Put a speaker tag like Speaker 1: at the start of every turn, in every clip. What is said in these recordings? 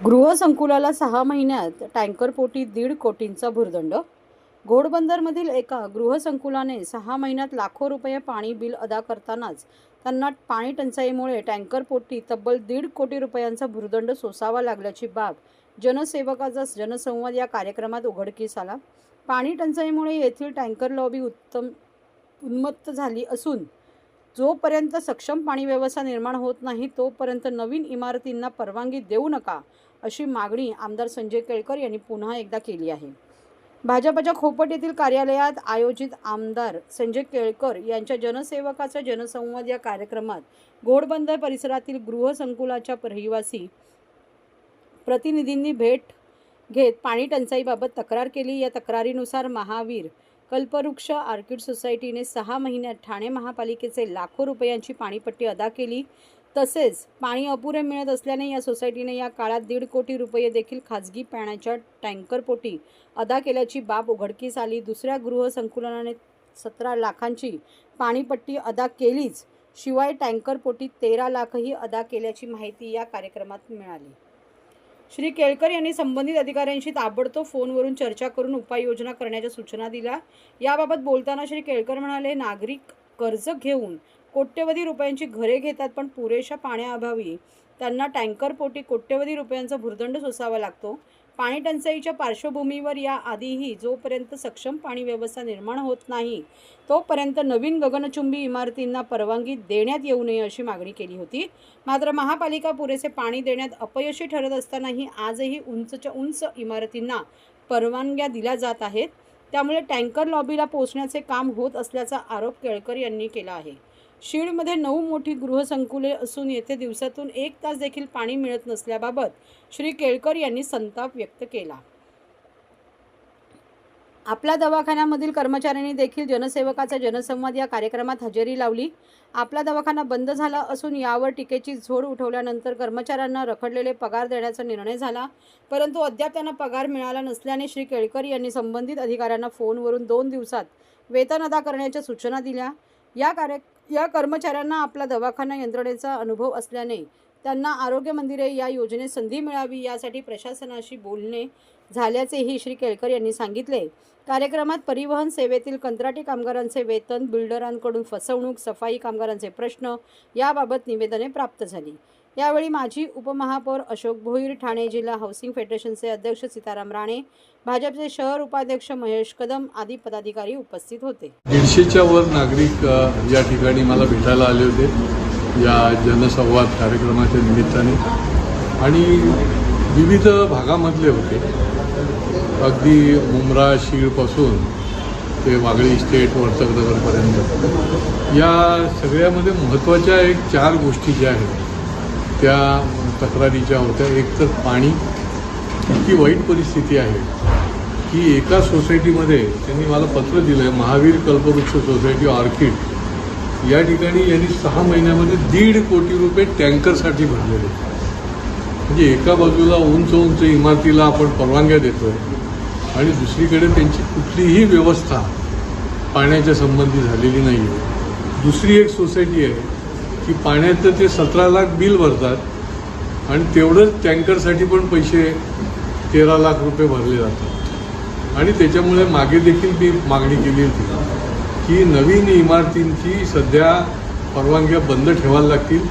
Speaker 1: गृहसंकुलाला 6 महिन्यात टँकरपोटी 1.5 कोटींचा भुर्दंड. घोडबंदरमधील एका गृहसंकुलाने 6 महिन्यात लाखो रुपये पाणी बिल अदा करतानाच त्यांना पाणी टंचाईमुळे टँकरपोटी तब्बल 1.5 कोटी रुपयांचा भुर्दंड सोसावा लागल्याची बाब जनसेवकाचा जनसंवाद या कार्यक्रमात उघडकीस आला. पाणी टंचाईमुळे येथील टँकर लॉबी उन्मत्त झाली असून जोपर्यंत सक्षम पाणी व्यवस्था निर्माण होत नाही तोपर्यंत नवीन इमारतींना परवानगी देऊ नका अशी मागणी आमदार संजय केळकर यांनी पुन्हा एकदा केली आहे. भाजपच्या खोपट येथील कार्यालयात आयोजित आमदार संजय केळकर यांच्या जनसेवकाचा जनसंवाद या कार्यक्रमात घोडबंदर परिसरातील गृहसंकुलाच्या रहिवासी प्रतिनिधींनी भेट घेत पाणी टंचाईबाबत तक्रार केली. या तक्रारीनुसार महावीर कल्पवृक्ष ऑर्किड सोसायटीने 6 महिन्यात ठाणे महापालिकेचे लाखो रुपयांची पाणीपट्टी अदा केली. तसेच पाणी अपुरे मिळत असल्याने या सोसायटीने या काळात 1.5 कोटी रुपये देखील खाजगी पाण्याच्या टँकरपोटी अदा केल्याची बाब उघडकीस आली. दुसऱ्या गृहसंकुलाने 17 लाखांची पाणीपट्टी अदा केलीच, शिवाय टँकरपोटी 13 लाखही अदा केल्याची माहिती या कार्यक्रमात मिळाली. श्री केळकर यांनी संबंधित अधिकाऱ्यांशी ताबडतोब फोनवरून चर्चा करून उपाययोजना करण्याच्या सूचना दिल्या. याबाबत बोलताना श्री केळकर म्हणाले, नागरिक कर्ज घेऊन कोट्यवधी रुपयांची घरे घेतात, पण पुरेशा पाण्याअभावी त्यांना टँकरपोटी कोट्यवधी रुपयांचा भुर्दंड सोसावा लागतो. पाणी टंचाईच्या पार्श्वभूमीवर या आधीही जोपर्यंत सक्षम पाणी व्यवस्था निर्माण होत नाही तोपर्यंत नवीन गगनचुंबी इमारतींना परवानगी देण्यात येऊ नये अशी मागणी केली होती. मात्र महापालिका पुरेसे पाणी देण्यात अपयशी ठरत असतानाही आजही उंचच्या उंच इमारतींना परवानग्या दिल्या जात आहेत. त्यामुळे टँकर लॉबीला पोहोचण्याचे काम होत असल्याचा आरोप केळकर यांनी केला आहे. शीडमध्ये 9 मोठी गृहसंकुले असून येथे दिवसातून 1 तास देखील पाणी मिळत नसल्याबाबत श्री केळकर यांनी संताप व्यक्त केला. आपल्या दवाखान्यामधील कर्मचाऱ्यांनी देखील जनसेवकाचा जनसंवाद या कार्यक्रमात हजेरी लावली. आपला दवाखाना बंद झाला असून यावर टीकेची झोड उठवल्यानंतर कर्मचाऱ्यांना रखडलेले पगार देण्याचा निर्णय झाला, परंतु अद्याप त्यांना पगार मिळाला नसल्याने श्री केळकर यांनी संबंधित अधिकाऱ्यांना फोनवरून 2 दिवसात वेतन अदा करण्याच्या सूचना दिल्या. या कर्मचाऱ्यांना आपला दवाखाना यंत्रणेचा अनुभव असल्याने त्यांना आरोग्य मंदिरे या योजनेत संधी मिळावी यासाठी प्रशासनाशी बोलणे झाल्याचेही श्री केळकर यांनी सांगितले. कार्यक्रमात परिवहन सेवेतील कंत्राटी कामगारांचे वेतन, बिल्डरांकडून फसवणूक, सफाई कामगारांचे प्रश्न याबाबत निवेदने प्राप्त झाली. यावेळी माजी उपमहापौर अशोक भोईर, ठाणे जिल्हा हाऊसिंग फेडरेशनचे अध्यक्ष सीताराम राणे, भाजपचे शहर उपाध्यक्ष महेश कदम आदी पदाधिकारी उपस्थित होते.
Speaker 2: 150च्या वर नागरिक या ठिकाणी मला भेटायला आले होते या जनसंवाद कार्यक्रमाच्या निमित्ताने आणि विविध भागामधले होते. अगदी मुंब्रा शीळपासून ते वागळी इस्टेट वर्तकनगरपर्यंत या सगळ्यामध्ये महत्त्वाच्या 4 गोष्टी ज्या आहेत त्या तक्रारीच्या होत्या. एक तर पाणी इतकी वाईट परिस्थिती आहे की एका सोसायटीमध्ये त्यांनी मला पत्र दिलं आहे, महावीर कल्पवृक्ष सोसायटी ऑर्किड या ठिकाणी यांनी 6 महिन्यामध्ये 1.5 कोटी रुपये टँकरसाठी भरलेले. म्हणजे एका बाजूला उंच इमारतीला आपण परवानग्या देतोय आणि दुसरीकडे त्यांची कुठलीही व्यवस्था पाण्याच्या संबंधी झालेली नाही आहे. दुसरी एक सोसायटी आहे की पाण्याचं ते 17 लाख बिल भरतात आणि तेवढंच टँकरसाठी पण पैसे 13 लाख रुपये भरले जातात. आणि त्याच्यामुळे मागे देखील मी मागणी केली होती की नवीन इमारतींची सध्या परवानग्या बंद ठेवायला लागतील.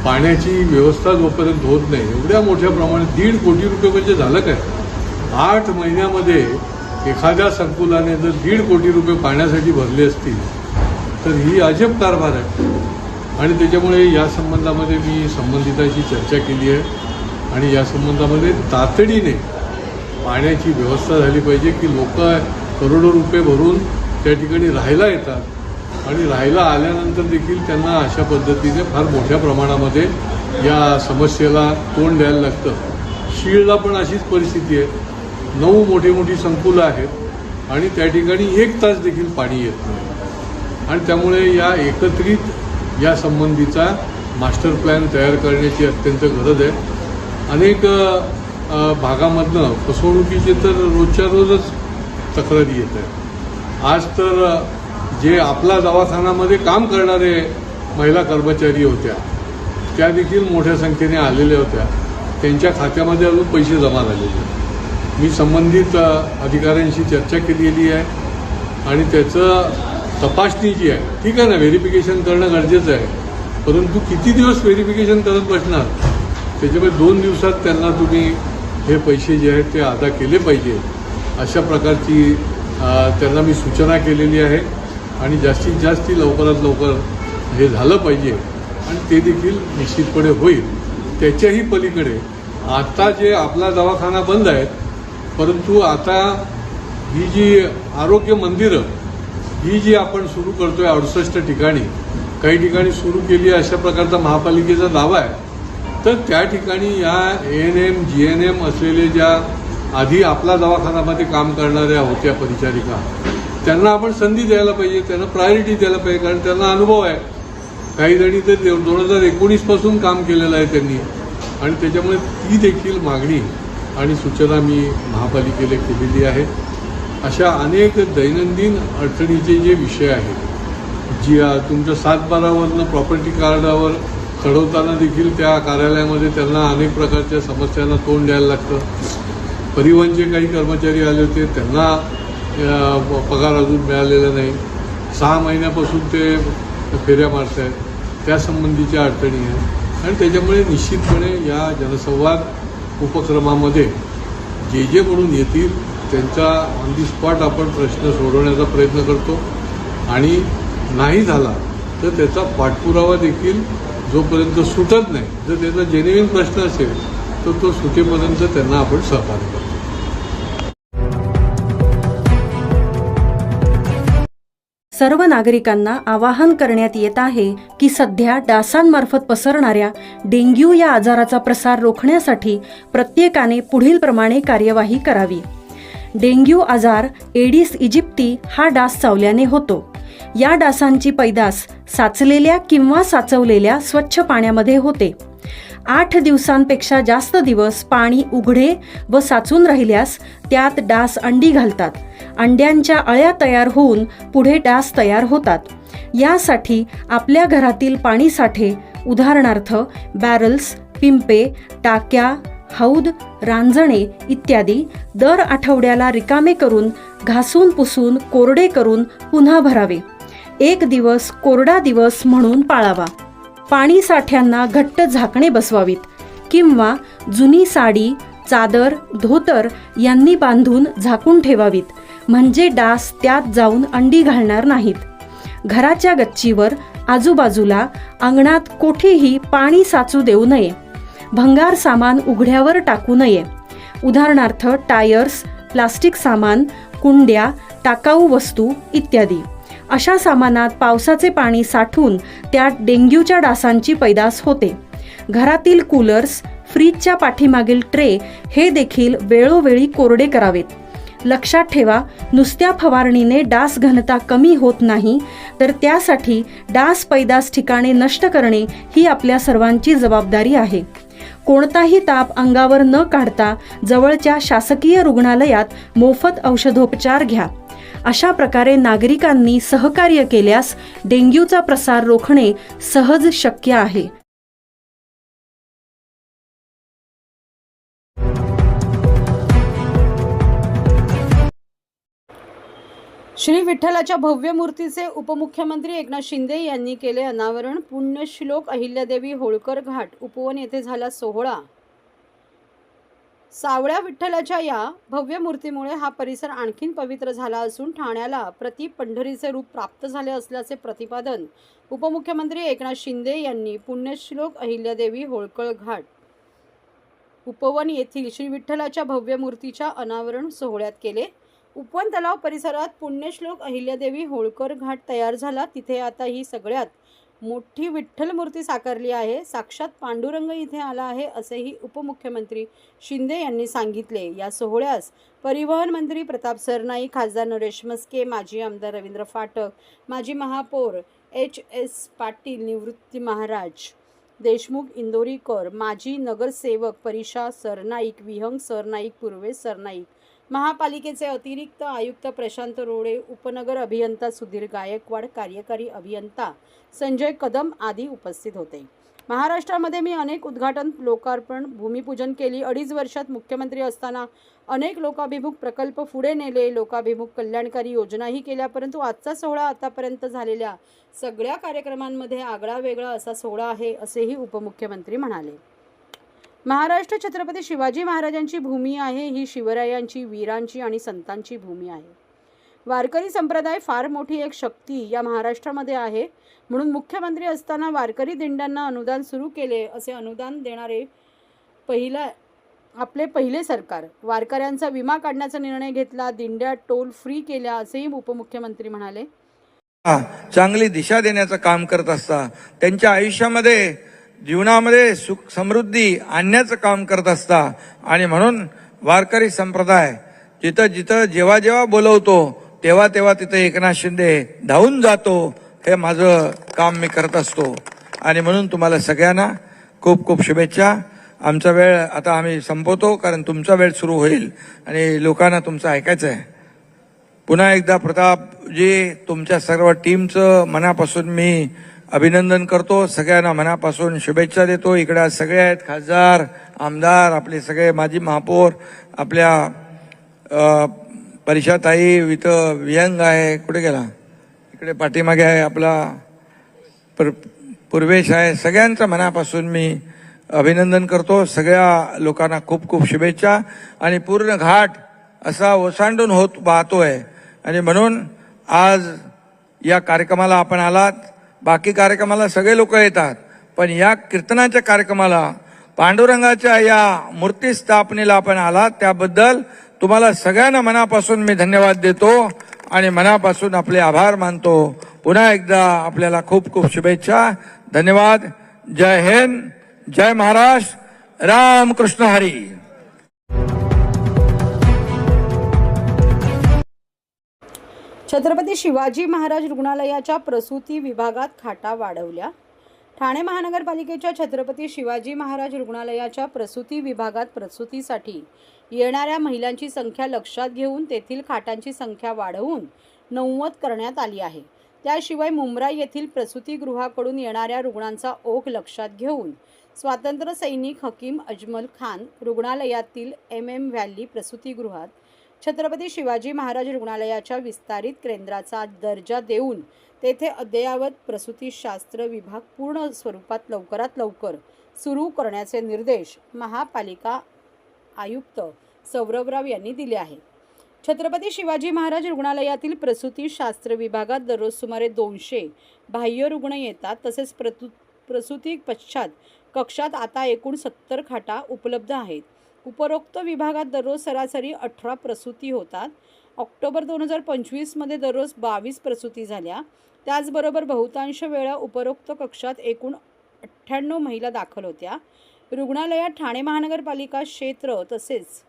Speaker 2: पाण्याची व्यवस्था जोपर्यंत होत नाही, एवढ्या मोठ्या प्रमाणात 1.5 कोटी रुपये म्हणजे झालं काय? 8 महिन्यामध्ये एखाद्या संकुलाने जर 1.5 कोटी रुपये पाण्यासाठी भरले असतील तर ही अजब कारभार आहे. आणि त्याच्यामुळे या संबंधामध्ये मी संबंधितांशी चर्चा केली आहे आणि या संबंधामध्ये तातडीने पाण्याची व्यवस्था झाली पाहिजे की लोक करोडो रुपये भरून त्या ठिकाणी राहायला येतात आणि राहायला आल्यानंतर देखील त्यांना अशा पद्धतीने फार मोठ्या प्रमाणामध्ये या समस्येला तोंड द्यायला लागतं. शीळला पण अशीच परिस्थिती आहे. 9 मोठी संकुलं आहेत आणि त्या ठिकाणी 1 तास देखील पाणी येत नाही. आणि त्यामुळे या एकत्रित या संबंधीचा मास्टर प्लॅन तयार करण्याची अत्यंत गरज आहे. अनेक भागामधनं फसवणुकीचे तर रोजच्या रोजच तक्रारी येत आहेत. आज तर जे आपला दवाखान्यामध्ये काम करणारे महिला कर्मचारी होत्या त्या देखील मोठ्या संख्येने आलेल्या होत्या त्यांच्या खात्यामध्ये अजून पैसे जमा झालेले आहेत. मी संबंधित अधिकाऱ्यांशी चर्चा केलेली आहे आणि त्याचं तपासणी जी आहे, ठीक आहे ना, व्हेरिफिकेशन करणं गरजेचं आहे, परंतु किती दिवस व्हेरिफिकेशन करत बसणार? त्याच्यामुळे 2 दिवसात त्यांना तुम्ही हे पैसे जे आहेत ते अदा केले पाहिजे, अशा प्रकारची त्यांना मी सूचना केलेली आहे. आणि जास्तीत जास्त लवकरात लवकर हे झालं पाहिजे आणि ते देखील निश्चितपणे होईल. त्याच्याही पलीकडे आता जे आपला दवाखाना बंद आहेत, परंतु आता ही जी आरोग्य मंदिरं ही जी आपण सुरू करतोय 68 ठिकाणी, काही ठिकाणी सुरू केली अशा प्रकारचा महापालिकेचा दावा आहे. तर त्या ठिकाणी या ANM GNM असलेले ज्या आधी आपला दवाखान्यामध्ये काम करणाऱ्या होत्या परिचारिका, त्यांना आपण संधी द्यायला पाहिजे, त्यांना प्रायोरिटी द्यायला पाहिजे, कारण त्यांना अनुभव आहे. काही जणी तर 2019 पासून काम केलेलं आहे त्यांनी, आणि त्याच्यामुळे ती देखील मागणी आणि सूचना मी महापालिकेला केलेली आहे. अशा अनेक दैनंदिन अडचणीचे जे विषय आहेत, जी तुमच्या 7/12वरनं प्रॉपर्टी कार्डावर चढवताना देखील त्या कार्यालयामध्ये त्यांना अनेक प्रकारच्या समस्यांना तोंड द्यायला लागतं. परिवहनचे काही कर्मचारी आले होते, त्यांना पगार अजून मिळालेला नाही, 6 महिन्यापासून ते फेऱ्या मारत आहेत, त्यासंबंधीच्या अडचणी आहेत. आणि त्याच्यामुळे निश्चितपणे या जनसंवाद उपक्रमामध्ये जे म्हणून येतील त्यांचा ऑन दी स्पॉट आपण प्रश्न सोडवण्याचा प्रयत्न करतो. आणि नाही झाला तर त्याचा पाठपुरावा देखील जोपर्यंत सुटत नाही, जर त्याचा जेन्युइन प्रश्न असेल तर तो सुटेपर्यंत त्यांना आपण सहकार्य करतो.
Speaker 3: सर्व नागरिकांना आवाहन करण्यात येत आहे की सध्या डासांमार्फत पसरणाऱ्या डेंग्यू या आजाराचा प्रसार रोखण्यासाठी प्रत्येकाने पुढीलप्रमाणे कार्यवाही करावी. डेंग्यू आजार एडिस इजिप्ती हा डास चावल्याने होतो. या डासांची पैदास साचलेल्या किंवा साचवलेल्या स्वच्छ पाण्यामध्ये होते. 8 दिवसांपेक्षा जास्त दिवस पाणी उघडे व साचून राहिल्यास त्यात डास अंडी घालतात. अंड्यांच्या अळ्या तयार होऊन पुढे डास तयार होतात. यासाठी आपल्या घरातील पाणीसाठे, उदाहरणार्थ बॅरल्स, पिंपे, टाक्या, हौद, रांजणे इत्यादी दर आठवड्याला रिकामे करून घासून पुसून कोरडे करून पुन्हा भरावे. 1 दिवस कोरडा दिवस म्हणून पाळावा. पाणी साठ्यांना घट्ट झाकणे बसवावीत किंवा जुनी साडी, चादर, धोतर यांनी बांधून झाकून ठेवावीत, म्हणजे डास त्यात जाऊन अंडी घालणार नाहीत. घराच्या गच्चीवर, आजूबाजूला, अंगणात कोठेही पाणी साचू देऊ नये. भंगार सामान उघड्यावर टाकू नये, उदाहरणार्थ टायर्स, प्लास्टिक सामान, कुंड्या, टाकाऊ वस्तू इत्यादी. अशा सामानात पावसाचे पाणी साठून त्यात डेंग्यूच्या डासांची पैदास होते. घरातील कूलर्स, फ्रीजच्या पाठीमागील ट्रे हे देखील वेळोवेळी कोरडे करावेत. लक्षात ठेवा, नुसत्या फवारणीने डास घनता कमी होत नाही, तर त्यासाठी डास पैदास ठिकाणे नष्ट करणे ही आपल्या सर्वांची जबाबदारी आहे. कोणताही ताप अंगावर न काढता जवळच्या शासकीय रुग्णालयात मोफत औषधोपचार घ्या. अशा प्रकारे नागरिकांनी सहकार्य केल्यास डेंग्यूचा प्रसार रोखणे सहज शक्य आहे.
Speaker 1: श्री विठ्ठलाच्या भव्य मूर्तीचे उपमुख्यमंत्री एकनाथ शिंदे यांनी केले अनावरण. पुण्यश्लोक अहिल्यादेवी होळकर घाट उपवन येथे झाला सोहळा. सावळ्या विठ्ठलाच्या या भव्य मूर्तीमुळे हा परिसर आणखीन पवित्र झाला असून ठाण्याला प्रति पंढरीचे रूप प्राप्त झाले असल्याचे प्रतिपादन उपमुख्यमंत्री एकनाथ शिंदे यांनी पुण्यश्लोक अहिल्यादेवी होळकर घाट उपवन येथील श्री विठ्ठलाच्या भव्य मूर्तीच्या अनावरण सोहळ्यात केले. उपवन तलाव परिसरात पुण्यश्लोक अहिल्यादेवी होळकर घाट तयार झाला. तिथे आता ही सगळ्यात मोठी विठ्ठल मूर्ती साकारली आहे. साक्षात पांडुरंग इथे आला आहे असेही उपमुख्यमंत्री शिंदे यांनी सांगितले. या सोहळ्यास परिवहन मंत्री प्रताप सरनाईक, खासदार नरेश मस्के, माजी आमदार रवींद्र फाटक, माजी महापौर HS पाटील, निवृत्ती महाराज देशमुख इंदोरीकर, माजी नगरसेवक परिशा सरनाईक, विहंग सरनाईक, पूर्वेश सरनाईक, महापालिकेचे अतिरिक्त आयुक्त प्रशांत रोडे, उपनगर अभियंता सुधीर गायकवाड, कार्यकारी अभियंता संजय कदम आदी उपस्थित होते. महाराष्ट्रामध्ये मी अनेक उद्घाटन, लोकार्पण, भूमिपूजन केली. 2.5 वर्षात मुख्यमंत्री असताना अनेक लोकाभिमुख प्रकल्प पुढे नेले, लोकाभिमुख कल्याणकारी योजनाही केल्या. परंतु आजचा सोहळा आतापर्यंत झालेल्या सगळ्या कार्यक्रमांमध्ये आगळा वेगळा असा सोहळा आहे, असेही उपमुख्यमंत्री म्हणाले. महाराष्ट्र छत्रपती शिवाजी महाराजांची भूमी आहे. ही शिवरायांची, वीरांची आणि संतांची भूमी आहे. वारकरी संप्रदाय फार मोठी एक शक्ती या महाराष्ट्रामध्ये आहे. म्हणून मुख्यमंत्री असताना वारकरी दिंड्यांना अनुदान सुरू केले. असे अनुदान देणारे आपले पहिले सरकार. वारकऱ्यांचा विमा काढण्याचा निर्णय घेतला. दिंड्या टोल फ्री केल्या, असेही उपमुख्यमंत्री म्हणाले.
Speaker 4: चांगली दिशा देण्याचं काम करत असता, त्यांच्या आयुष्यामध्ये, जीवनामध्ये सुख समृद्धी आणण्याचं काम करत असता. आणि म्हणून वारकरी संप्रदाय जिथं जिथं जेव्हा जेव्हा बोलवतो तेव्हा तेव्हा तिथं एकनाथ शिंदे धावून जातो. हे माझं काम मी करत असतो. आणि म्हणून तुम्हाला सगळ्यांना खूप खूप शुभेच्छा. आमचा वेळ आता आम्ही संपवतो, कारण तुमचा वेळ सुरू होईल आणि लोकांना तुमचं ऐकायचं आहे. पुन्हा एकदा प्रतापजी, तुमच्या सर्व टीमचं मनापासून मी अभिनंदन करतो. सगळ्यांना मनापासून शुभेच्छा देतो. इकडे आज सगळे आहेत, खासदार, आमदार, आपले सगळे माजी महापौर, आपल्या परिषाताई, इथं विहंग आहे, कुठे गेला, इकडे पाठीमागे आहे आपला पूर्वेश आहे. सगळ्यांचं मनापासून मी अभिनंदन करतो. सगळ्या लोकांना खूप खूप शुभेच्छा. आणि पूर्ण घाट असा ओसांडून होत वाहतोय. आणि म्हणून आज या कार्यक्रमाला आपण आलात. बाकी कार्यक्रमाला सगळे लोक येतात, पण या कीर्तनाच्या कार्यक्रमाला, पांडुरंगाच्या या मूर्ती स्थापनेला आपण आलात, त्याबद्दल तुम्हाला सगळ्यांना मनापासून मी धन्यवाद देतो आणि मनापासून आपले आभार मानतो. पुन्हा एकदा आपल्याला खूप खूप शुभेच्छा. धन्यवाद. जय हिंद, जय महाराष्ट्र, रामकृष्ण हरी.
Speaker 1: छत्रपती शिवाजी महाराज रुग्णालयाच्या प्रसूती विभागात खाटा वाढवल्या. ठाणे महानगरपालिकेच्या छत्रपती शिवाजी महाराज रुग्णालयाच्या प्रसूती विभागात प्रसूतीसाठी येणाऱ्या महिलांची संख्या लक्षात घेऊन तेथील खाटांची संख्या वाढवून 90 करण्यात आली आहे. त्याशिवाय मुंब्रा येथील प्रसूतीगृहाकडून येणाऱ्या रुग्णांचा ओघ लक्षात घेऊन स्वातंत्र्य सैनिक हकीम अजमल खान रुग्णालयातील MM व्हॅली प्रसूतीगृहात छत्रपती शिवाजी महाराज रुग्णालयाच्या विस्तारित केंद्राचा दर्जा देऊन तेथे अद्ययावत प्रसूतीशास्त्र विभाग पूर्ण स्वरूपात लवकरात लवकर सुरू करण्याचे निर्देश महापालिका आयुक्त सौरभराव यांनी दिले आहेत. छत्रपती शिवाजी महाराज रुग्णालयातील प्रसूतीशास्त्र विभागात दररोज सुमारे 200 बाह्य रुग्ण येतात. तसेच प्रसूती पश्चात कक्षात आता एकूण 70 खाटा उपलब्ध आहेत. उपरोक्त विभागात दररोज सरासरी 18 प्रसूती होतात. ऑक्टोबर 2025 मध्ये दररोज 22 प्रसूती झाल्या. त्याचबरोबर बहुतांश वेळा उपरोक्त कक्षात एकूण 98 महिला दाखल होत्या. रुग्णालयात ठाणे महानगरपालिका क्षेत्र तसेच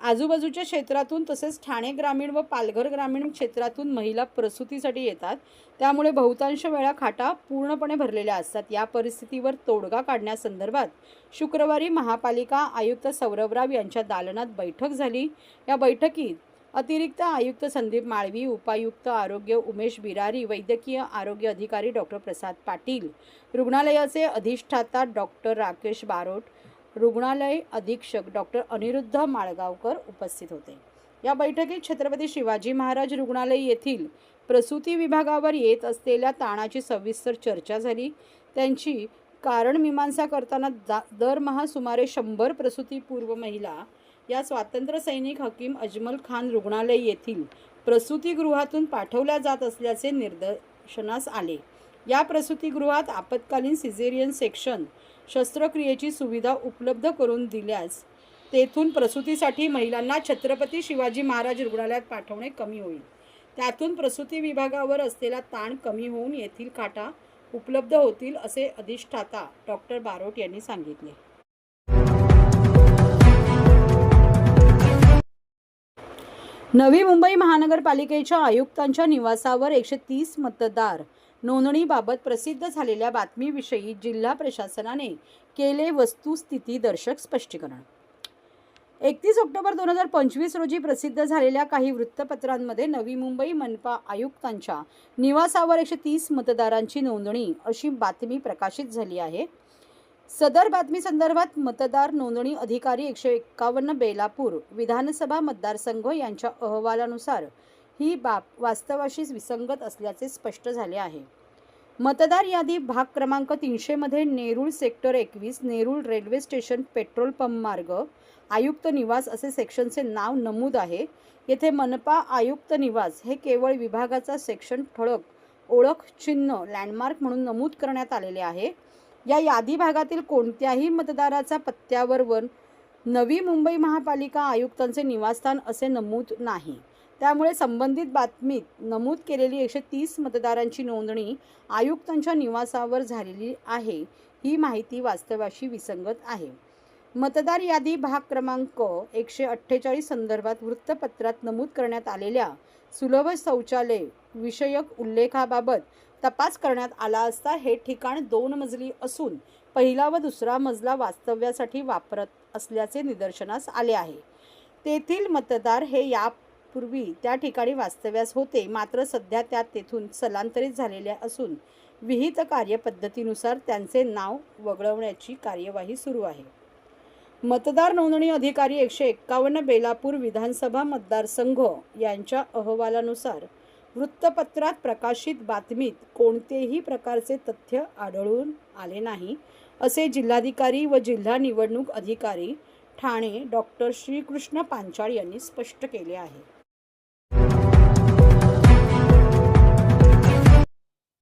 Speaker 1: आजूबाजूच्या क्षेत्रातून तसेच ठाणे ग्रामीण व पालघर ग्रामीण क्षेत्रातून महिला प्रसूतीसाठी येतात. त्यामुळे बहुतांश वेळा खाटा पूर्णपणे भरलेल्या असतात. या परिस्थितीवर तोडगा काढण्यासंदर्भात शुक्रवारी महापालिका आयुक्त सौरभराव यांच्या दालनात बैठक झाली. या बैठकीत अतिरिक्त आयुक्त संदीप माळवी, उपायुक्त आरोग्य उमेश बिरारी, वैद्यकीय आरोग्य अधिकारी डॉक्टर प्रसाद पाटील, रुग्णालयाचे अधिष्ठाता डॉक्टर राकेश बारोट, रुग्णालय अधीक्षक डॉक्टर अनिरुद्ध माळगावकर उपस्थित होते. या बैठकीत छत्रपती शिवाजी महाराज रुग्णालय येथील प्रसूती विभागावर येत असलेल्या ताणाची सविस्तर चर्चा झाली. त्यांची कारण मीमांसा करताना दरमहा सुमारे 100 प्रसूतीपूर्व महिला या स्वातंत्र्य सैनिक हकीम अजमल खान रुग्णालय येथील प्रसूतीगृहातून पाठवल्या जात असल्याचे निदर्शनास आले. या प्रसूतीगृहात आपत्कालीन सिझेरियन सेक्शन शस्त्रक्रियेची सुविधा उपलब्ध करून दिल्यास तेथून प्रसूतीसाठी महिलांना छत्रपती शिवाजी महाराज रुग्णालयात पाठवणे कमी होईल. त्यातून प्रसूती विभागावर असलेला ताण कमी होऊन येथील खाटा उपलब्ध होतील, असे अधिष्ठाता डॉक्टर बारोट यांनी सांगितले. नवी मुंबई महानगरपालिकेच्या आयुक्तांच्या निवासावर 130 मतदार नोंदणीबाबत प्रसिद्ध झालेल्या बातमीविषयी जिल्हा प्रशासनाने केले वस्तुस्थितीदर्शक स्पष्टीकरण. 31 ऑक्टोबर 2025 रोजी प्रसिद्ध झालेल्या काही वृत्तपत्रांमध्ये नवी मुंबई मनपा आयुक्तांच्या निवासावर 130 मतदारांची नोंदणी अशी बातमी प्रकाशित झाली आहे. सदर बातमी संदर्भात मतदार नोंदणी अधिकारी 151 बेलापूर विधानसभा मतदारसंघ यांच्या अहवालानुसार ही बाब वास्तवाशी विसंगत असल्याचे स्पष्ट झाले आहे. मतदार यादी भाग क्रमांक 300 मध्ये Nerul sector 21 Nerul railway station petrol pump मार्ग आयुक्त निवास असे सेक्शनचे नाव नमूद आहे. येथे मनपा आयुक्त निवास हे केवळ विभागाचा सेक्शन ठळक ओळख चिन्ह लँडमार्क म्हणून नमूद करण्यात आलेले आहे. या यादी भागातील कोणत्याही मतदाराचा पत्त्यावर नवी मुंबई महापालिका आयुक्तांचे निवासस्थान असे नमूद नाही. त्यामुळे संबंधित बातमीत नमूद केलेली 130 मतदारांची नोंदणी आयुक्तांच्या निवासावर झालेली आहे ही माहिती वास्तवाशी विसंगत आहे. मतदार यादी भाग क्रमांक 148 संदर्भात वृत्तपत्रात नमूद करण्यात आलेल्या सुलभ शौचालय विषयक उल्लेखाबाबत तपास करण्यात आला असता हे ठिकाण 2 मजली असून पहिला व दुसरा मजला वास्तव्यासाठी वापरत असल्याचे निदर्शनास आले आहे. तेथील मतदार हे यापूर्वी त्या ठिकाणी वास्तव्यास होते, मात्र सध्या त्या तेथून स्थलांतरित झालेल्या असून विहित कार्यपद्धतीनुसार त्यांचे नाव वगळवण्याची कार्यवाही सुरू आहे. मतदार नोंदणी अधिकारी 151 बेलापूर विधानसभा मतदारसंघ यांच्या अहवालानुसार वृत्तपत्रात प्रकाशित बातमीत कोणतेही प्रकारचे तथ्य आढळून आले नाही असे जिल्हाधिकारी व जिल्हा निवडणूक अधिकारी ठाणे डॉक्टर श्रीकृष्ण पांचाळ यांनी स्पष्ट केले आहे.